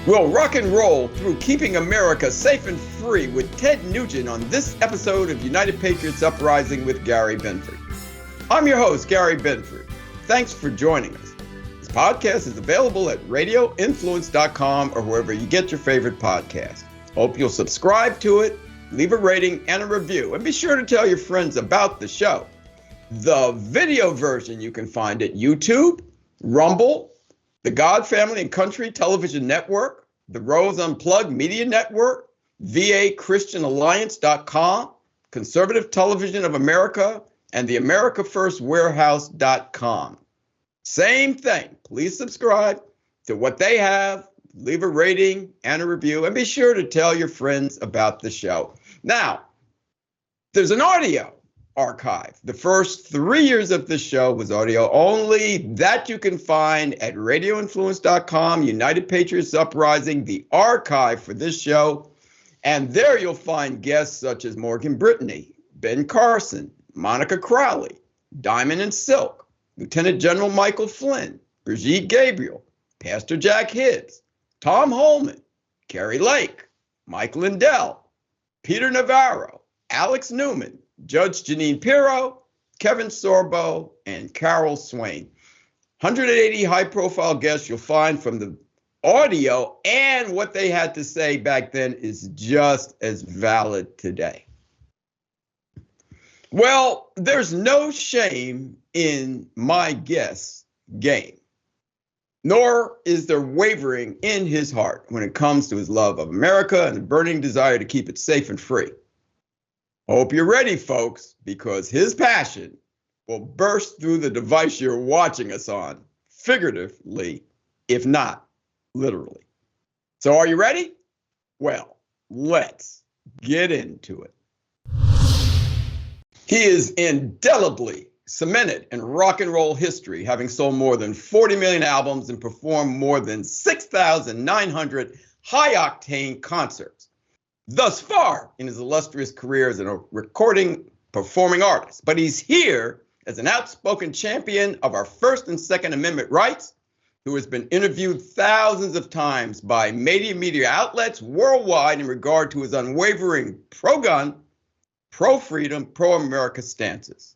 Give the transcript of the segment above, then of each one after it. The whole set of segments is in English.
We'll rock and roll through keeping America safe and free with Ted Nugent on this episode of United Patriots Uprising with Gary Binford. I'm your host, Gary Binford. Thanks for joining us. This podcast is available at radioinfluence.com or wherever you get your favorite podcast. Hope you'll subscribe to it, leave a rating and a review, and be sure to tell your friends about the show. The video version you can find at YouTube, Rumble, the God Family and Country Television Network, the Rose Unplugged Media Network, VAChristianalliance.com, Conservative Television of America, and the AmericaFirstWarehouse.com. Same thing. Please subscribe to what they have, leave a rating and a review, and be sure to tell your friends about the show. Now, there's an audio archive. The first 3 years of the show was audio only. That you can find at radioinfluence.com, United Patriots Uprising, the archive for this show. And there you'll find guests such as Morgan Brittany, Ben Carson, Monica Crowley, Diamond and Silk, Lieutenant General Michael Flynn, Brigitte Gabriel, Pastor Jack Hibbs, Tom Holman, Carrie Lake, Mike Lindell, Peter Navarro, Alex Newman, Judge Janine Pirro, Kevin Sorbo, and Carol Swain. 180 high-profile guests you'll find from the audio, and what they had to say back then is just as valid today. Well, there's no shame in my guest's game, nor is there wavering in his heart when it comes to his love of America and the burning desire to keep it safe and free. Hope you're ready, folks, because his passion will burst through the device you're watching us on, figuratively, if not literally. So are you ready? Well, let's get into it. He is indelibly cemented in rock and roll history, having sold more than 40 million albums and performed more than 6,900 high-octane concerts thus far in his illustrious career as a recording performing artist. But he's here as an outspoken champion of our First and Second Amendment rights, who has been interviewed thousands of times by media outlets worldwide in regard to his unwavering pro-gun, pro-freedom, pro-America stances.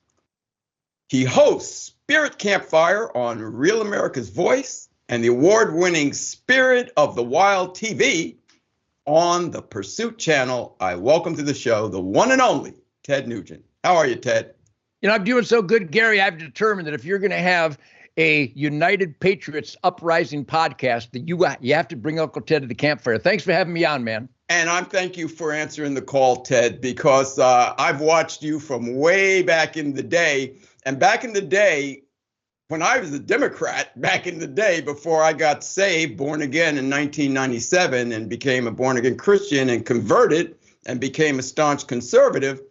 He hosts Spirit Campfire on Real America's Voice and the award-winning Spirit of the Wild TV on the Pursuit Channel. I welcome to the show the one and only Ted Nugent. How are you, Ted? You know, I'm doing so good, Gary. I've determined that if you're going to have a United Patriots Uprising podcast, that you have to bring Uncle Ted to the campfire. Thanks for having me on, man. And I'm thank you for answering the call, Ted, because I've watched you from way back in the day. And back in the day, when I was a Democrat, back in the day before I got saved, born again in 1997 and became a born again Christian and converted and became a staunch conservative,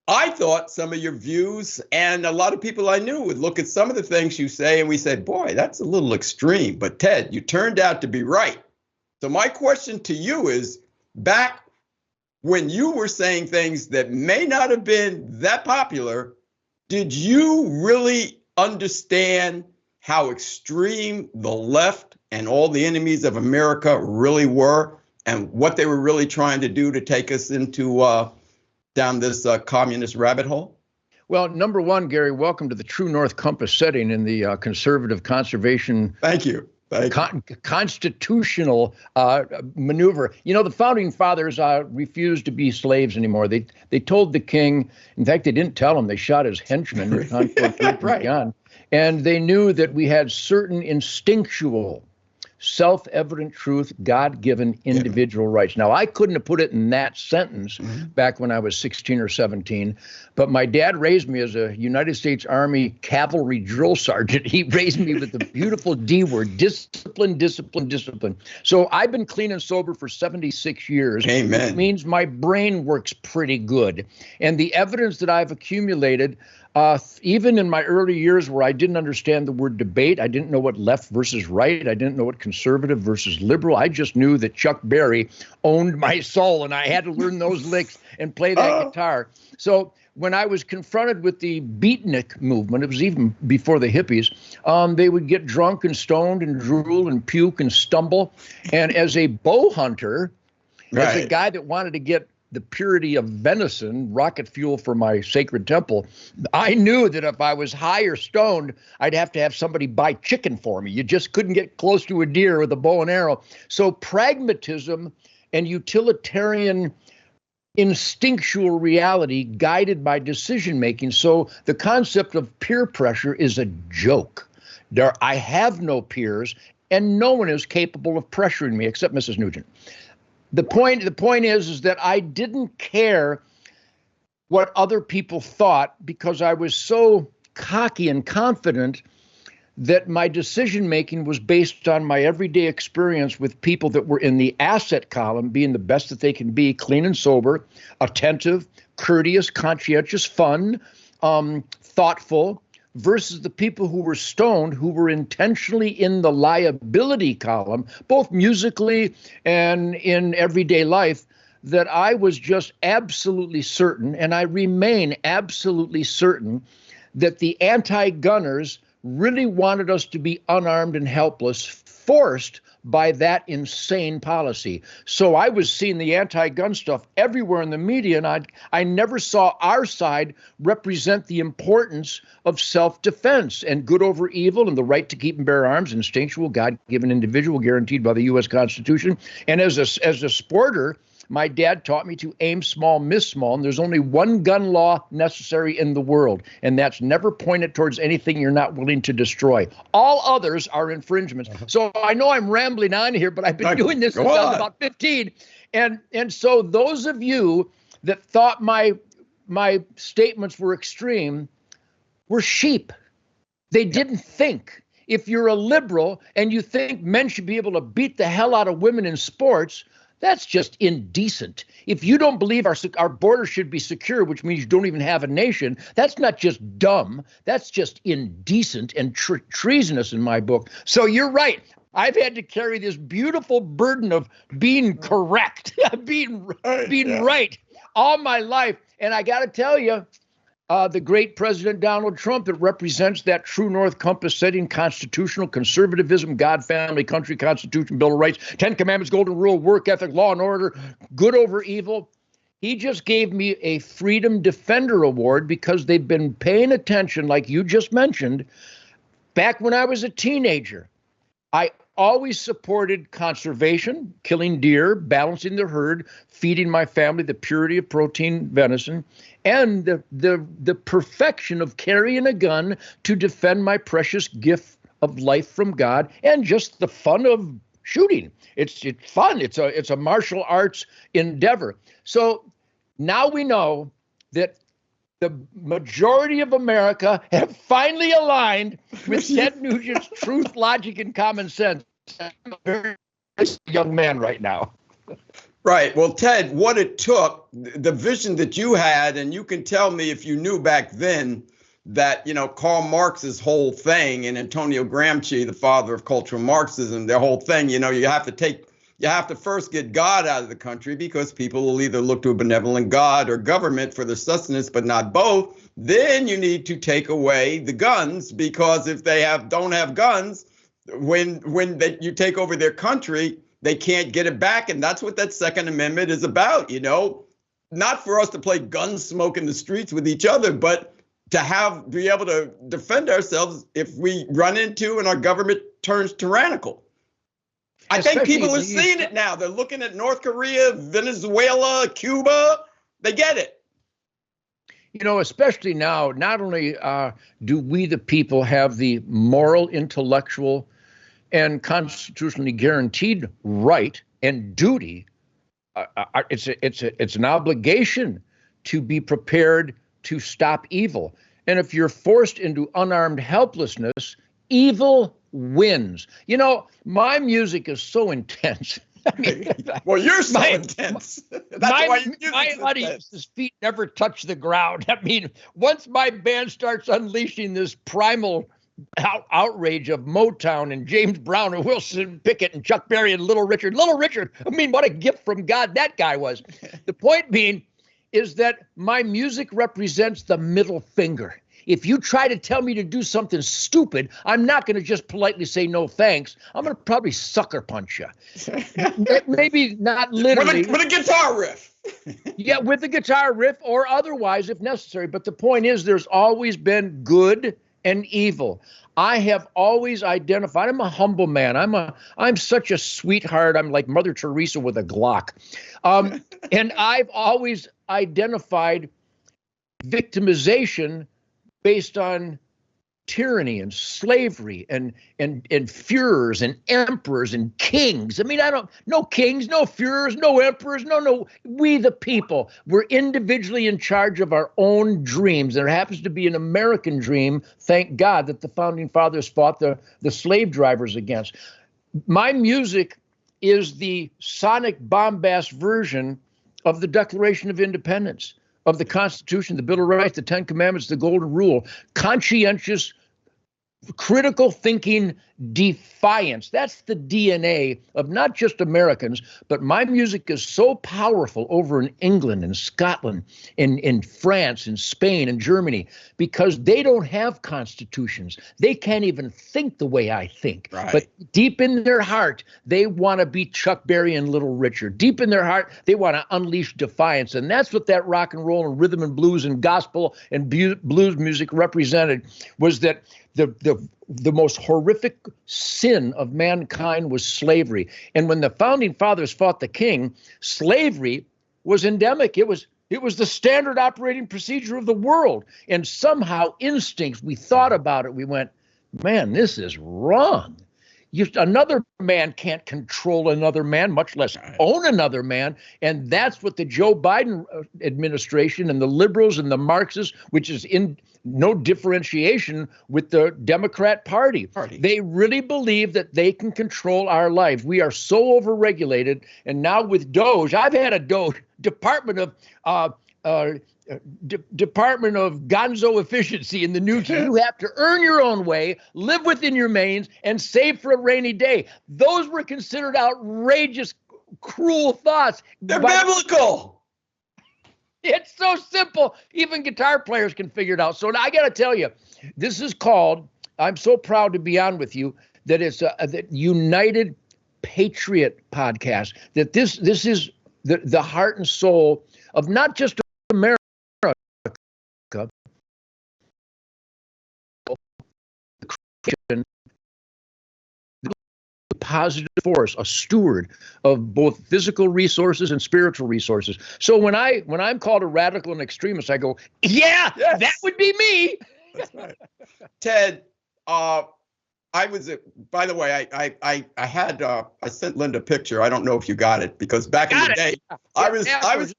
I thought some of your views and a lot of people I knew would look at some of the things you say and we said, boy, that's a little extreme. But Ted, you turned out to be right. So my question to you is, back when you were saying things that may not have been that popular, did you really understand how extreme the left and all the enemies of America really were and what they were really trying to do to take us into down this communist rabbit hole? Well, number one, Gary, welcome to the True North Compass setting in the conservative conservation. Thank you. Constitutional maneuver. You know, the founding fathers refused to be slaves anymore. They told the king, in fact, they didn't tell him, they shot his henchmen. Right. And they knew that we had certain instinctual, self-evident truth, God-given individual rights. Now, I couldn't have put it in that sentence back when I was 16 or 17, but my dad raised me as a United States Army cavalry drill sergeant. He raised me with the beautiful D word, discipline, discipline, discipline. So I've been clean and sober for 76 years. Amen. Which means my brain works pretty good. And the evidence that I've accumulated, even in my early years where I didn't understand the word debate, I didn't know what left versus right, I didn't know what conservative versus liberal, I just knew that Chuck Berry owned my soul and I had to learn those licks and play that guitar. So when I was confronted with the beatnik movement, it was even before the hippies, they would get drunk and stoned and drool and puke and stumble. And as a bow hunter, as a guy that wanted to get the purity of venison, rocket fuel for my sacred temple, I knew that if I was high or stoned, I'd have to have somebody buy chicken for me. You just couldn't get close to a deer with a bow and arrow. So pragmatism and utilitarian instinctual reality guided by decision making. So the concept of peer pressure is a joke. I have no peers, and no one is capable of pressuring me except Mrs. Nugent. The point is that I didn't care what other people thought because I was so cocky and confident that my decision making was based on my everyday experience with people that were in the asset column, being the best that they can be, clean and sober, attentive, courteous, conscientious, fun, thoughtful, versus the people who were stoned, who were intentionally in the liability column, both musically and in everyday life, that I was just absolutely certain, and I remain absolutely certain, that the anti-gunners really wanted us to be unarmed and helpless, forced by that insane policy. So I was seeing the anti-gun stuff everywhere in the media, and I never saw our side represent the importance of self-defense and good over evil and the right to keep and bear arms, instinctual, God-given individual guaranteed by the U.S. Constitution. And as a sporter, my dad taught me to aim small, miss small, and there's only one gun law necessary in the world, and that's never point it towards anything you're not willing to destroy. All others are infringements. So I know I'm rambling on here, but I've been doing this since I was about 15. And so those of you that thought my statements were extreme were sheep. They didn't think. If you're a liberal and you think men should be able to beat the hell out of women in sports, that's just indecent. If you don't believe our border should be secure, which means you don't even have a nation, that's not just dumb. That's just indecent and treasonous in my book. So you're right. I've had to carry this beautiful burden of being correct, being right all my life. And I got to tell you, the great President Donald Trump, that represents that true north compass setting constitutional conservatism, God, family, country, Constitution, Bill of Rights, 10 Commandments, golden rule, work ethic, law and order, good over evil. He just gave me a Freedom Defender Award because they've been paying attention, like you just mentioned. Back when I was a teenager, I always supported conservation, killing deer, balancing the herd, feeding my family the purity of protein venison, and the perfection of carrying a gun to defend my precious gift of life from God, and just the fun of shooting. It's fun. It's a martial arts endeavor. So now we know that the majority of America have finally aligned with Ted Nugent's truth, logic, and common sense. I'm a very young man right now. Right. Well, Ted, what it took, the vision that you had, and you can tell me if you knew back then that, Karl Marx's whole thing and Antonio Gramsci, the father of cultural Marxism, their whole thing, you have to first get God out of the country, because people will either look to a benevolent God or government for their sustenance, but not both. Then you need to take away the guns, because if they don't have guns, when you take over their country, they can't get it back. And that's what that Second Amendment is about, not for us to play gunsmoke in the streets with each other, but to be able to defend ourselves if we run into and our government turns tyrannical. I think people are seeing it now. They're looking at North Korea, Venezuela, Cuba. They get it. Especially now, not only do we, the people, have the moral, intellectual, and constitutionally guaranteed right and duty, it's an obligation to be prepared to stop evil. And if you're forced into unarmed helplessness, evil wins. My music is so intense. Well, you're so intense. My audience's feet never touch the ground. Once my band starts unleashing this primal outrage of Motown and James Brown and Wilson Pickett and Chuck Berry and Little Richard, what a gift from God that guy was. The point being, is that my music represents the middle finger. If you try to tell me to do something stupid, I'm not going to just politely say no thanks. I'm going to probably sucker punch you. Maybe not literally. With a guitar riff. Yeah, with the guitar riff or otherwise if necessary. But the point is there's always been good and evil. I have always identified, I'm a humble man. I'm such a sweetheart. I'm like Mother Teresa with a Glock. And I've always identified victimization based on tyranny and slavery and Führers and emperors and kings. I mean, no kings, no Führers, no emperors, no. We the people, we're individually in charge of our own dreams. There happens to be an American dream, thank God, that the founding fathers fought the slave drivers against. My music is the sonic bombast version of the Declaration of Independence, of the Constitution, the Bill of Rights, the Ten Commandments, the Golden Rule, conscientious, critical thinking, defiance. That's the DNA of not just Americans, but my music is so powerful over in England and Scotland, in France, in Spain, and Germany, because they don't have constitutions. They can't even think the way I think. Right. But deep in their heart, they want to be Chuck Berry and Little Richard. Deep in their heart, they want to unleash defiance. And that's what that rock and roll and rhythm and blues and gospel and blues music represented, was that the most horrific sin of mankind was slavery. And when the founding fathers fought the king, slavery was endemic. It was the standard operating procedure of the world. And somehow instincts, we thought about it. We went, man, this is wrong. Another man can't control another man, much less own another man. And that's what the Joe Biden administration and the liberals and the Marxists, which is in no differentiation with the Democrat Party. They really believe that they can control our lives. We are so overregulated. And now with Doge, I've had a Doge Department of Gonzo Efficiency in the Nugent. You have to earn your own way, live within your means, and save for a rainy day. Those were considered outrageous, cruel thoughts. They're biblical. It's so simple. Even guitar players can figure it out. So I got to tell you, this is called, I'm so proud to be on with you, that it's the United Patriot podcast, that this is the heart and soul of not just America, Christian, positive force, a steward of both physical resources and spiritual resources. So when I'm called a radical and extremist, I go, yeah, yes, that would be me. That's right. Ted, I was, by the way, I sent Linda a picture. I don't know if you got it, because back in the day, I was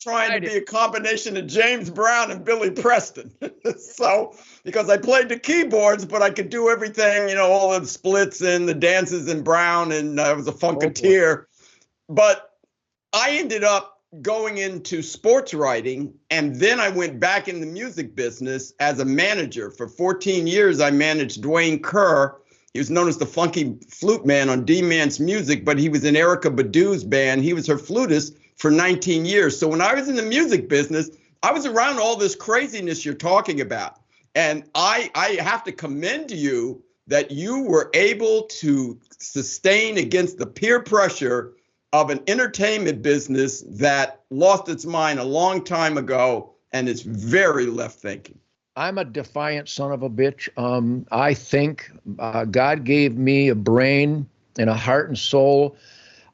trying to be a combination of James Brown and Billy Preston. So, because I played the keyboards, but I could do everything, all the splits and the dances in Brown, and I was a funketeer. But I ended up going into sports writing, and then I went back in the music business as a manager. For 14 years, I managed Dwayne Kerr. He was known as the funky flute man on D-Man's Music, but he was in Erykah Badu's band. He was her flutist for 19 years. So when I was in the music business, I was around all this craziness you're talking about. And I have to commend you that you were able to sustain against the peer pressure of an entertainment business that lost its mind a long time ago and is very left thinking. I'm a defiant son of a bitch. I think God gave me a brain and a heart and soul.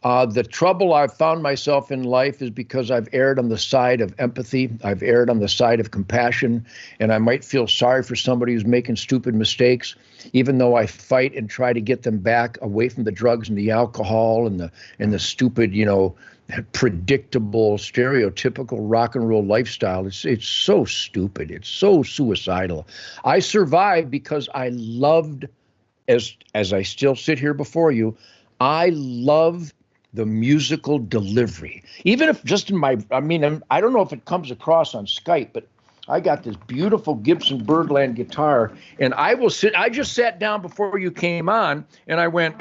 The trouble I've found myself in life is because I've erred on the side of empathy. I've erred on the side of compassion, and I might feel sorry for somebody who's making stupid mistakes, even though I fight and try to get them back away from the drugs and the alcohol and the stupid, predictable, stereotypical rock and roll lifestyle. It's so stupid. It's so suicidal. I survived because I loved, as I still sit here before you, I love the musical delivery. Even if just I don't know if it comes across on Skype, but I got this beautiful Gibson Birdland guitar, and I just sat down before you came on, and I went,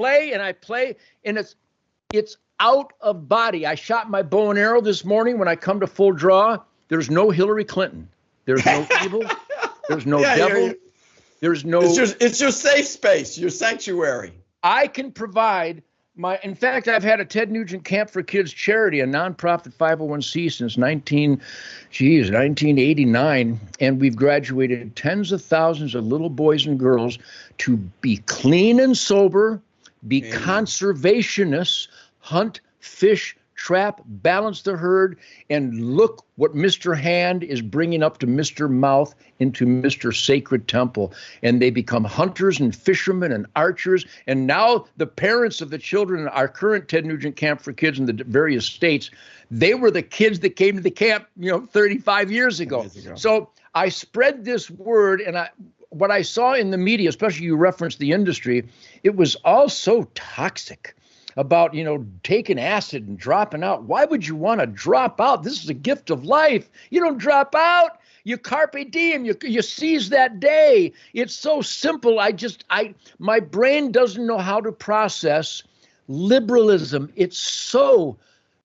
play and I play, and it's out of body. I shot my bow and arrow this morning. When I come to full draw, there's no Hillary Clinton. There's no evil. There's no devil. There's no. It's your safe space, your sanctuary. I can provide in fact, I've had a Ted Nugent Camp for Kids charity, a nonprofit 501c since 1989, and we've graduated tens of thousands of little boys and girls to be clean and sober, be conservationists, hunt, fish, trap, balance the herd, and look what Mr. Hand is bringing up to Mr. Mouth into Mr. Sacred Temple. And they become hunters and fishermen and archers. And now the parents of the children in our current Ted Nugent Camp for Kids in the various states, they were the kids that came to the camp, 35 years ago. So I spread this word, and what I saw in the media, especially you referenced the industry, it was all so toxic about, taking acid and dropping out. Why would you want to drop out? This is a gift of life. You don't drop out. You carpe diem. You seize that day. It's so simple. My brain doesn't know how to process liberalism. It's so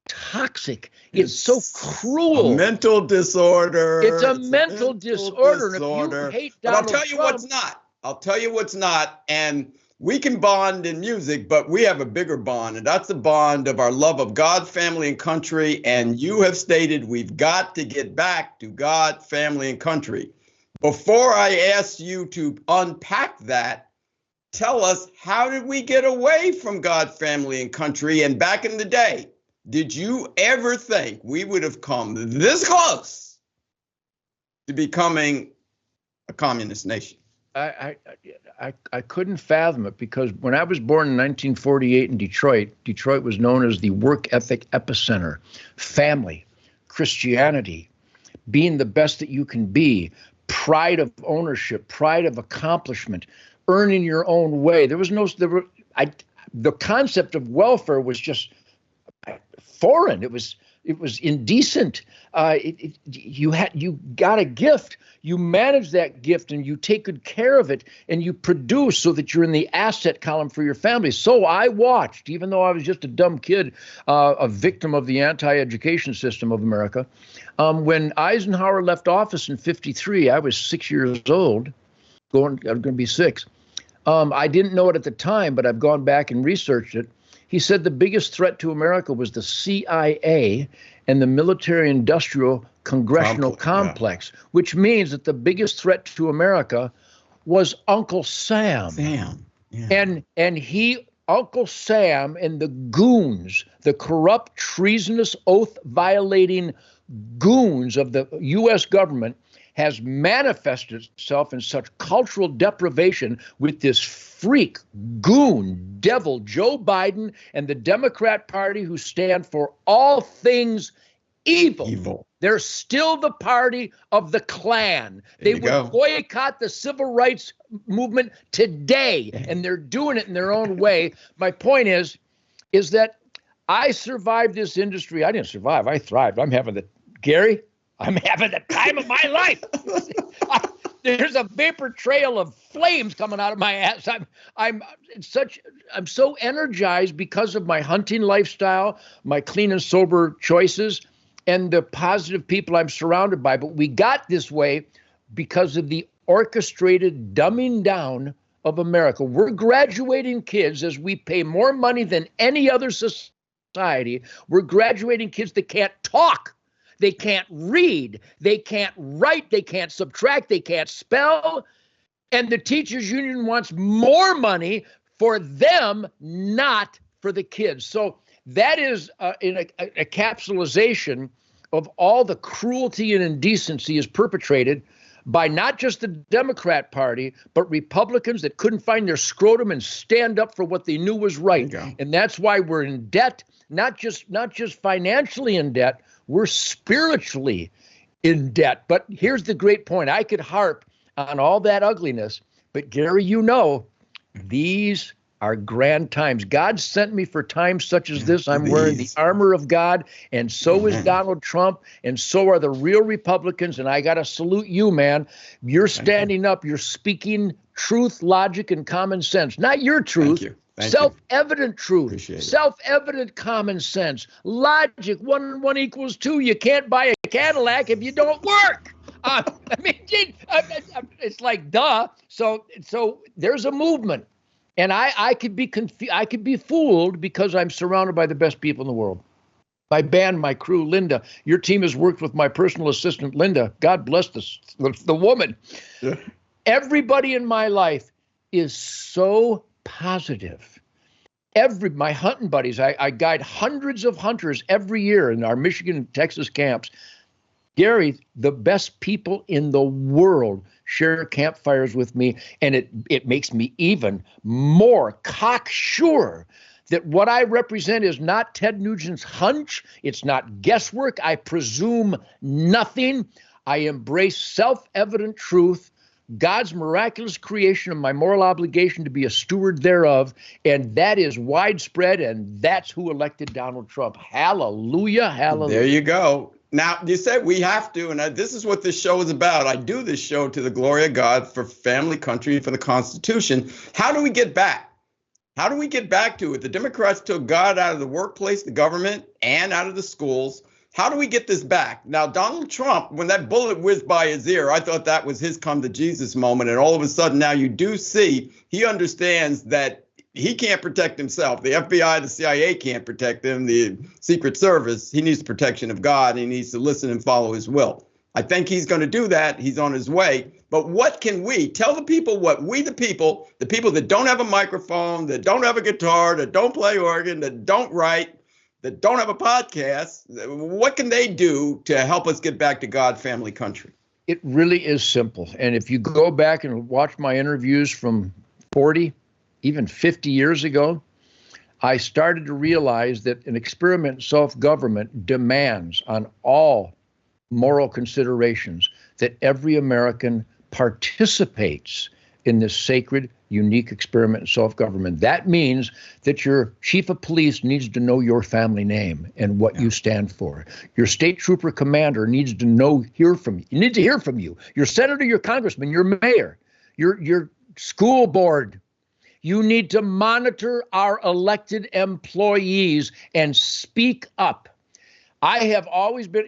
toxic. It's so cruel. A mental disorder. It's a mental disorder. And if you hate Donald But I'll tell you Trump, what's not. I'll tell you what's not. And we can bond in music, but we have a bigger bond, and that's the bond of our love of God, family, and country. And you have stated we've got to get back to God, family, and country. Before I ask you to unpack that, tell us, how did we get away from God, family, and country? And back in the day, did you ever think we would have come this close to becoming a communist nation? I couldn't fathom it, because when I was born in 1948 in Detroit was known as the work ethic epicenter. Family, Christianity, being the best that you can be, pride of ownership, pride of accomplishment, earning your own way. The concept of welfare was just foreign. It was indecent. You got a gift. You manage that gift and you take good care of it and you produce so that you're in the asset column for your family. So I watched, even though I was just a dumb kid, a victim of the anti-education system of America. When Eisenhower left office in 1953, I was 6 years old, I'm going to be 6. I didn't know it at the time, but I've gone back and researched it. He said the biggest threat to America was the CIA and the military-industrial congressional complex, which means that the biggest threat to America was Uncle Sam. Yeah. And Uncle Sam and the goons, the corrupt, treasonous, oath-violating goons of the U.S. government, has manifested itself in such cultural deprivation with this freak, goon, devil, Joe Biden and the Democrat Party, who stand for all things evil. They're still the party of the Klan. They would boycott the civil rights movement today, and they're doing it in their own way. My point is that I survived this industry. I didn't survive. I thrived. I'm having the time of my life. There's a vapor trail of flames coming out of my ass. I'm so energized because of my hunting lifestyle, my clean and sober choices, and the positive people I'm surrounded by. But we got this way because of the orchestrated dumbing down of America. We're graduating kids as we pay more money than any other society. We're graduating kids that can't talk. They can't read, they can't write, they can't subtract, they can't spell. And the teachers union wants more money for them, not for the kids. So that is in a capsulization of all the cruelty and indecency is perpetrated by not just the Democrat Party, but Republicans that couldn't find their scrotum and stand up for what they knew was right. And that's why we're in debt, not just financially in debt, we're spiritually in debt. But here's the great point. I could harp on all that ugliness, but Gary, these are grand times. God sent me for times such as this. I'm wearing the armor of God, and so is Donald Trump, and so are the real Republicans, and I got to salute you, man. You're standing up. You're speaking truth, logic, and common sense. Not your truth, Self-evident truth, Appreciate it. self-evident common sense, logic, 1 and 1 equals 2. You can't buy a Cadillac if you don't work. I mean, it's like, duh. So there's a movement. And I could be I could be fooled because I'm surrounded by the best people in the world. My band, my crew, Linda. Your team has worked with my personal assistant, Linda. God bless the woman. Yeah. Everybody in my life is so positive. My hunting buddies, I guide hundreds of hunters every year in our Michigan and Texas camps. Gary, the best people in the world share campfires with me, and it makes me even more cocksure that what I represent is not Ted Nugent's hunch. It's not guesswork. I presume nothing. I embrace self-evident truth, God's miraculous creation, and my moral obligation to be a steward thereof, and that is widespread, and that's who elected Donald Trump. Hallelujah, hallelujah. There you go. Now, you said we have to, and this is what this show is about. I do this show to the glory of God, for family, country, for the Constitution. How do we get back? How do we get back to it? The Democrats took God out of the workplace, the government, and out of the schools. How do we get this back? Now, Donald Trump, when that bullet whizzed by his ear, I thought that was his come to Jesus moment. And all of a sudden now you do see he understands that he can't protect himself. The FBI, the CIA can't protect him. The Secret Service, he needs the protection of God. He needs to listen and follow his will. I think he's going to do that. He's on his way. But what can we tell the people, what we, the people that don't have a microphone, that don't have a guitar, that don't play organ, that don't write, that don't have a podcast, what can they do to help us get back to God, family, country? It really is simple. And if you go back and watch my interviews from 40, even 50 years ago, I started to realize that an experiment in self-government demands on all moral considerations that every American participates in this sacred, unique experiment in self-government. That means that your chief of police needs to know your family name and what you stand for. Your state trooper commander needs to hear from you. You need to hear from you. Your senator, your congressman, your mayor, your school board. You need to monitor our elected employees and speak up. I have always been,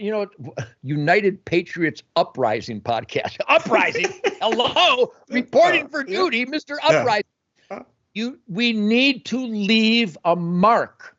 United Patriots Uprising podcast. Uprising. Hello. Reporting for duty, Mr. Uprising. We need to leave a mark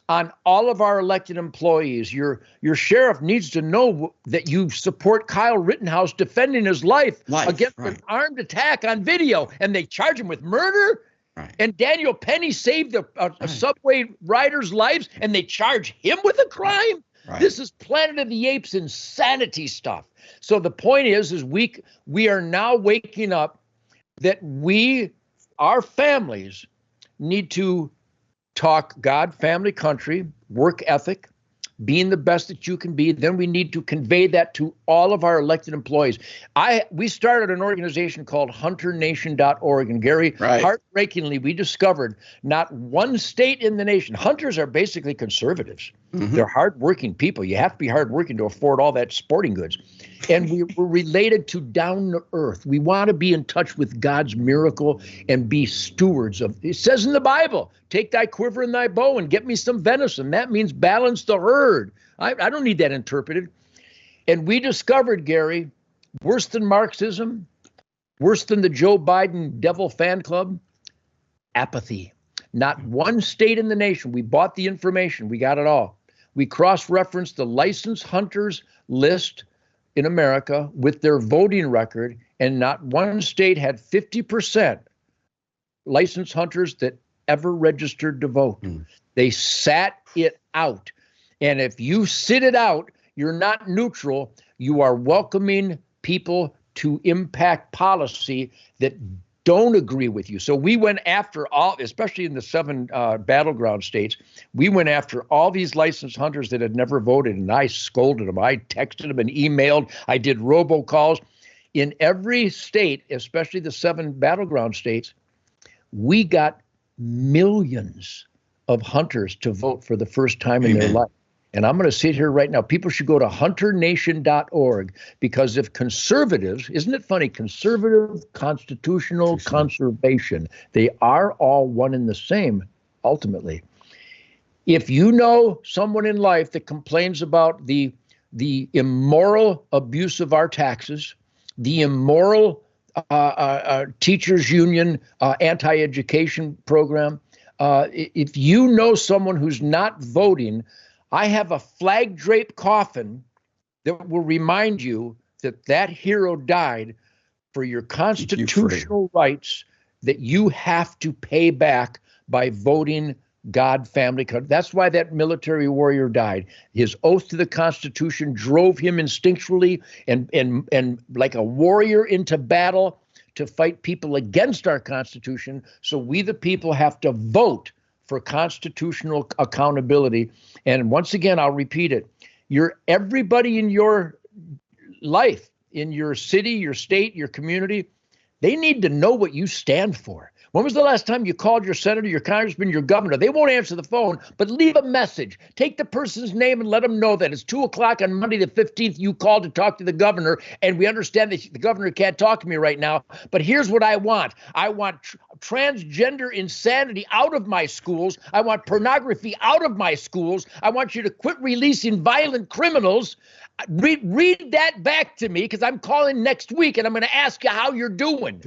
on all of our elected employees. Your sheriff needs to know that you support Kyle Rittenhouse defending his life against an armed attack on video, and they charge him with murder. Right. And Daniel Penny saved a subway rider's lives, and they charge him with a crime. Right. This is Planet of the Apes insanity stuff. So the point is we are now waking up that our families need to talk God, family, country, work ethic, being the best that you can be. Then we need to convey that to all of our elected employees. We started an organization called HunterNation.org, and Gary, heartbreakingly, we discovered not one state in the nation. Hunters are basically conservatives. Mm-hmm. They're hardworking people. You have to be hardworking to afford all that sporting goods. And we're related to down to earth. We want to be in touch with God's miracle and be stewards of. It says in the Bible, take thy quiver and thy bow and get me some venison. That means balance the herd. I don't need that interpreted. And we discovered, Gary, worse than Marxism, worse than the Joe Biden devil fan club, apathy. Not one state in the nation. We bought the information. We got it all. We cross-referenced the licensed hunters list in America with their voting record, and not one state had 50% licensed hunters that ever registered to vote. They sat it out. And if you sit it out, you're not neutral. You are welcoming people to impact policy that don't agree with you. So we went after all, especially in the 7 battleground states, we went after all these licensed hunters that had never voted, and I scolded them. I texted them and emailed. I did robocalls. In every state, especially the 7 battleground states, we got millions of hunters to vote for the first time in their life. And I'm going to sit here right now. People should go to hunternation.org, because if conservatives, isn't it funny, conservative, constitutional, conservation, they are all one and the same, ultimately. If you know someone in life that complains about the immoral abuse of our taxes, the immoral teachers union anti-education program, if you know someone who's not voting, I have a flag draped coffin that will remind you that that hero died for your constitutional rights that you have to pay back by voting God, family. That's why that military warrior died. His oath to the Constitution drove him instinctually and like a warrior into battle to fight people against our Constitution. So we, the people, have to vote for constitutional accountability. And once again, I'll repeat it. Everybody in your life, in your city, your state, your community, they need to know what you stand for. When was the last time you called your senator, your congressman, your governor? They won't answer the phone, but leave a message. Take the person's name and let them know that it's 2 o'clock on Monday the 15th. You called to talk to the governor, and we understand that the governor can't talk to me right now. But here's what I want. I want transgender insanity out of my schools. I want pornography out of my schools. I want you to quit releasing violent criminals. Read that back to me, because I'm calling next week and I'm going to ask you how you're doing.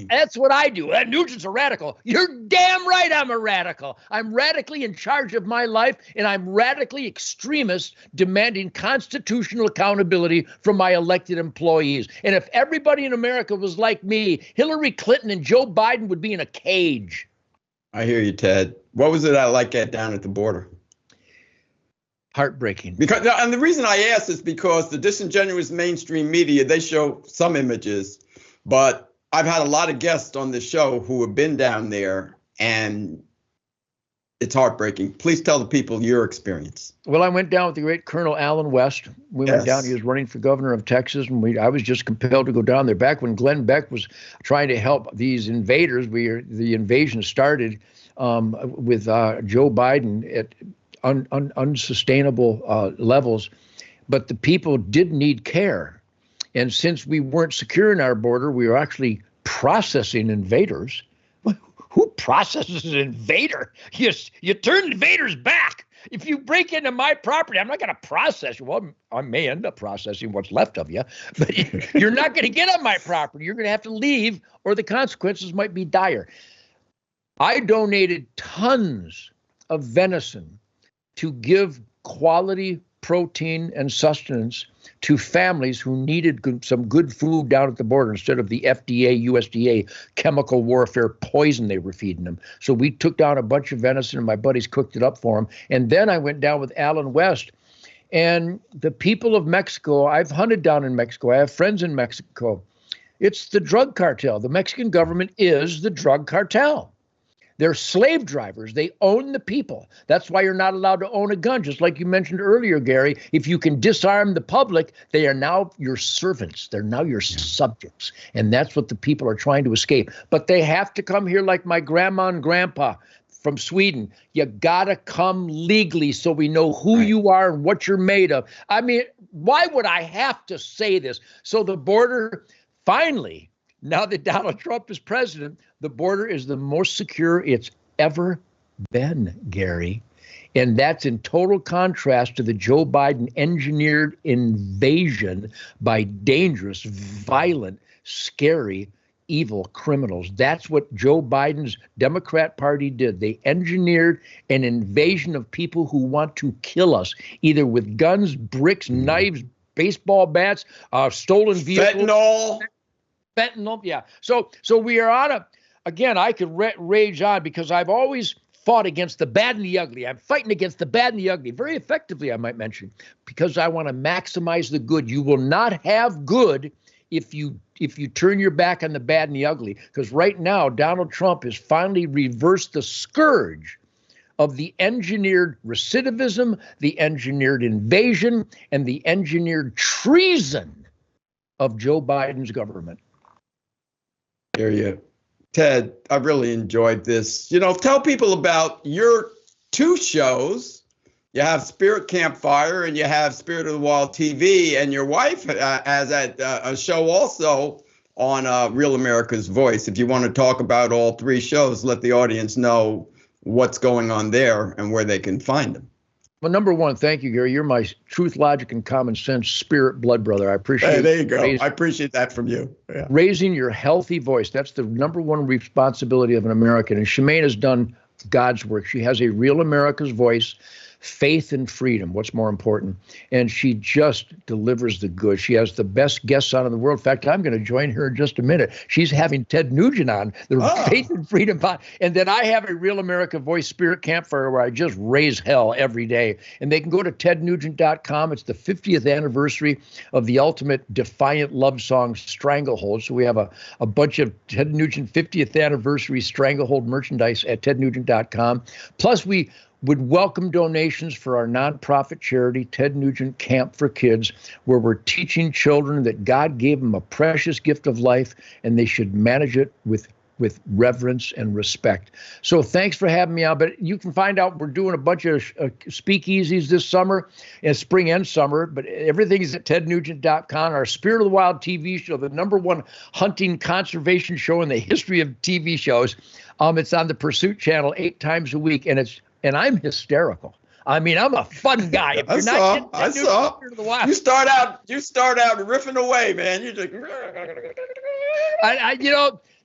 That's what I do. Nugent's a radical. You're damn right I'm a radical. I'm radically in charge of my life, and I'm radically extremist, demanding constitutional accountability from my elected employees. And if everybody in America was like me, Hillary Clinton and Joe Biden would be in a cage. I hear you, Ted. What was it like down at the border? Heartbreaking. And the reason I ask is because the disingenuous mainstream media, they show some images, but I've had a lot of guests on this show who have been down there, and it's heartbreaking. Please tell the people your experience. Well, I went down with the great Colonel Allen West. We went down. He was running for governor of Texas, and I was just compelled to go down there. Back when Glenn Beck was trying to help these invaders, the invasion started with Joe Biden at unsustainable levels, but the people did need care. And since we weren't secure in our border, we were actually processing invaders. Who processes an invader? You turn invaders back. If you break into my property, I'm not going to process you. Well, I may end up processing what's left of you, but you're not going to get on my property. You're going to have to leave, or the consequences might be dire. I donated tons of venison to give quality protein and sustenance to families who needed some good food down at the border instead of the FDA, USDA chemical warfare poison they were feeding them. So we took down a bunch of venison, and my buddies cooked it up for them. And then I went down with Alan West. And the people of Mexico, I've hunted down in Mexico. I have friends in Mexico. It's the drug cartel. The Mexican government is the drug cartel. They're slave drivers. They own the people. That's why you're not allowed to own a gun. Just like you mentioned earlier, Gary, if you can disarm the public, they are now your servants. They're now your subjects. And that's what the people are trying to escape. But they have to come here like my grandma and grandpa from Sweden. You got to come legally so we know who you are and what you're made of. I mean, why would I have to say this? So the border, finally, now that Donald Trump is president, the border is the most secure it's ever been, Gary. And that's in total contrast to the Joe Biden engineered invasion by dangerous, violent, scary, evil criminals. That's what Joe Biden's Democrat Party did. They engineered an invasion of people who want to kill us, either with guns, bricks, knives, baseball bats, stolen vehicles. Fentanyl, yeah. So we are on again, I could rage on because I've always fought against the bad and the ugly. I'm fighting against the bad and the ugly, very effectively, I might mention, because I want to maximize the good. You will not have good if you turn your back on the bad and the ugly, because right now, Donald Trump has finally reversed the scourge of the engineered recidivism, the engineered invasion, and the engineered treason of Joe Biden's government. Hear you. Ted, I really enjoyed this. Tell people about your two shows. You have Spirit Campfire and you have Spirit of the Wild TV, and your wife has a show also on Real America's Voice. If you want to talk about all three shows, let the audience know what's going on there and where they can find them. Well, number one, thank you, Gary. You're my truth, logic, and common sense spirit blood brother. I appreciate it. Hey, there you go. I appreciate that from you. Yeah. Raising your healthy voice. That's the number one responsibility of an American. And Shemaine has done God's work. She has a Real America's Voice, faith and freedom. What's more important? And she just delivers the goods. She has the best guests on in the world. In fact, I'm going to join her in just a minute. She's having Ted Nugent on, the Faith and Freedom Pod. And then I have a Real America Voice Spirit Campfire where I just raise hell every day. And they can go to tednugent.com. It's the 50th anniversary of the ultimate defiant love song, Stranglehold. So we have a bunch of Ted Nugent 50th anniversary Stranglehold merchandise at tednugent.com. Plus, we would welcome donations for our nonprofit charity, Ted Nugent Camp for Kids, where we're teaching children that God gave them a precious gift of life and they should manage it with reverence and respect. So thanks for having me on. But you can find out we're doing a bunch of speakeasies this summer, and spring and summer, but everything's at tednugent.com. Our Spirit of the Wild TV show, the number one hunting conservation show in the history of TV shows. It's on the Pursuit channel 8 times a week, and I'm hysterical. I mean, I'm a fun guy. I saw. You start out riffing away, man. You just.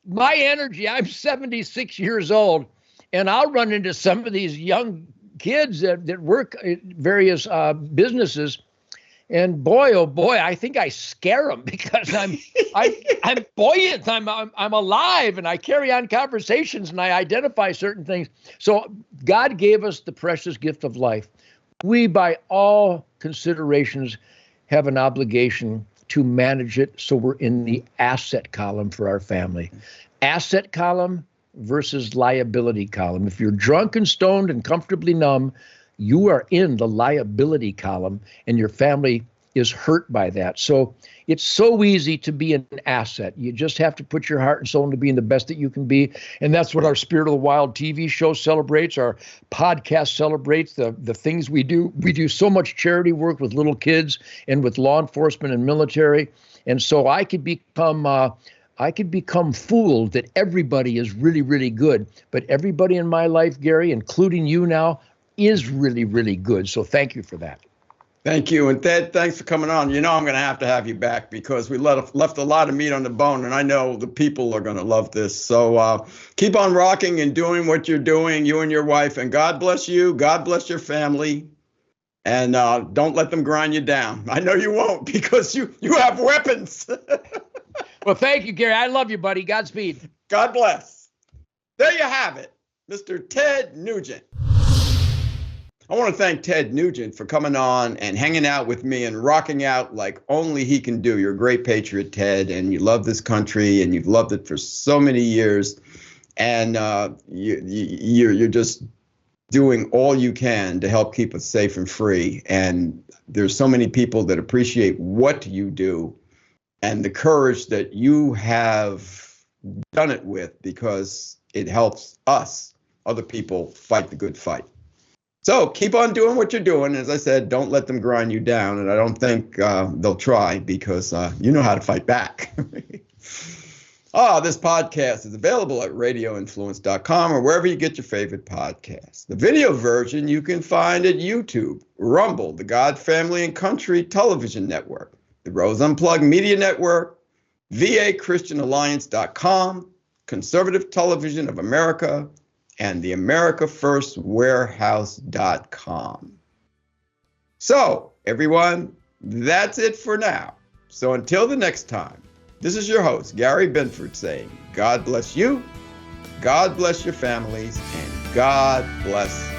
My energy. I'm 76 years old, and I'll run into some of these young kids that work at various businesses. And boy, oh boy, I think I scare them because I'm buoyant, I'm alive, and I carry on conversations and I identify certain things. So God gave us the precious gift of life. We, by all considerations, have an obligation to manage it so we're in the asset column for our family. Asset column versus liability column. If you're drunk and stoned and comfortably numb, you are in the liability column, and your family is hurt by that. So it's so easy to be an asset. You just have to put your heart and soul into being the best that you can be. And that's what our Spirit of the Wild TV show celebrates. Our podcast celebrates the things we do. We do so much charity work with little kids and with law enforcement and military. And so I could become fooled that everybody is really, really good. But everybody in my life, Gary, including you now, is really, really good. So thank you for that. Thank you. And Ted, thanks for coming on. You know I'm going to have you back because we left a lot of meat on the bone, and I know the people are going to love this. So keep on rocking and doing what you're doing, you and your wife, and God bless you. God bless your family. And don't let them grind you down. I know you won't because you have weapons. Well, thank you, Gary. I love you, buddy. Godspeed. God bless. There you have it, Mr. Ted Nugent. I want to thank Ted Nugent for coming on and hanging out with me and rocking out like only he can do. You're a great patriot, Ted, and you love this country, and you've loved it for so many years. And you're just doing all you can to help keep us safe and free. And there's so many people that appreciate what you do and the courage that you have done it with, because it helps us, other people, fight the good fight. So keep on doing what you're doing. As I said, don't let them grind you down. And I don't think they'll try, because you know how to fight back. This podcast is available at radioinfluence.com or wherever you get your favorite podcasts. The video version you can find at YouTube, Rumble, the God Family and Country Television Network, the Rose Unplugged Media Network, VAChristianAlliance.com, Conservative Television of America, and the AmericaFirstWarehouse.com. So, everyone, that's it for now. So until the next time, this is your host, Gary Binford, saying, God bless you, God bless your families, and God bless